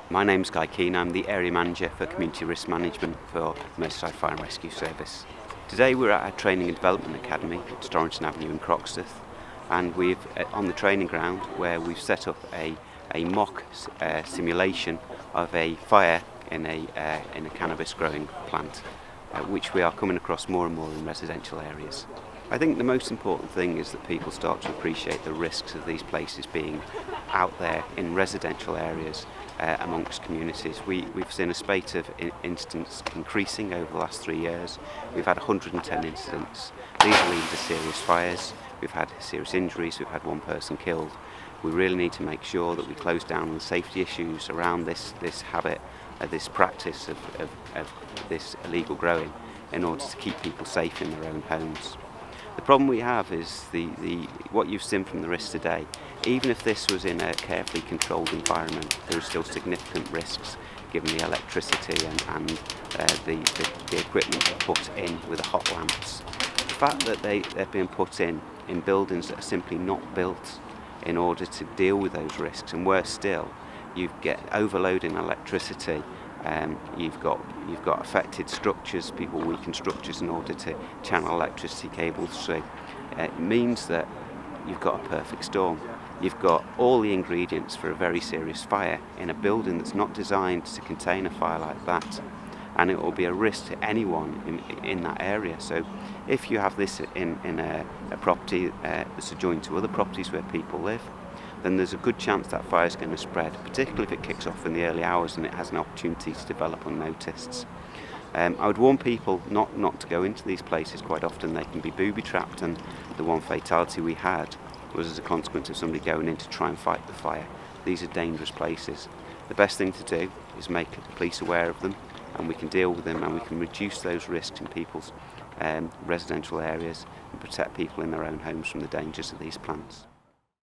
My name's Guy Keane. I'm the Area Manager for Community Risk Management for Merseyside Fire and Rescue Service. Today we're at our Training and Development Academy at Storrington Avenue in Croxteth, and we've on the training ground where we've set up a mock simulation of a fire in a cannabis growing plant, which we are coming across more and more in residential areas. I think the most important thing is that people start to appreciate the risks of these places being out there in residential areas amongst communities. We've seen a spate of incidents increasing over the last 3 years. We've had 110 incidents. These are leading to serious fires. We've had serious injuries. We've had one person killed. We really need to make sure that we close down on the safety issues around this habit, this practice of this illegal growing, in order to keep people safe in their own homes. The problem we have is what you've seen from the risks today. Even if this was in a carefully controlled environment, there are still significant risks given the electricity and the equipment put in with the hot lamps. The fact that they're being put in buildings that are simply not built in order to deal with those risks, and worse still, you get overloading electricity. You've got affected structures, people weaken structures in order to channel electricity cables through. It means that you've got a perfect storm. You've got all the ingredients for a very serious fire in a building that's not designed to contain a fire like that, and it will be a risk to anyone in that area. So if you have this in a property that's adjoined to other properties where people live, then there's a good chance that fire is going to spread, particularly if it kicks off in the early hours and it has an opportunity to develop unnoticed. I would warn people not to go into these places. Quite often they can be booby-trapped, and the one fatality we had was as a consequence of somebody going in to try and fight the fire. These are dangerous places. The best thing to do is make the police aware of them, and we can deal with them, and we can reduce those risks in people's residential areas and protect people in their own homes from the dangers of these plants.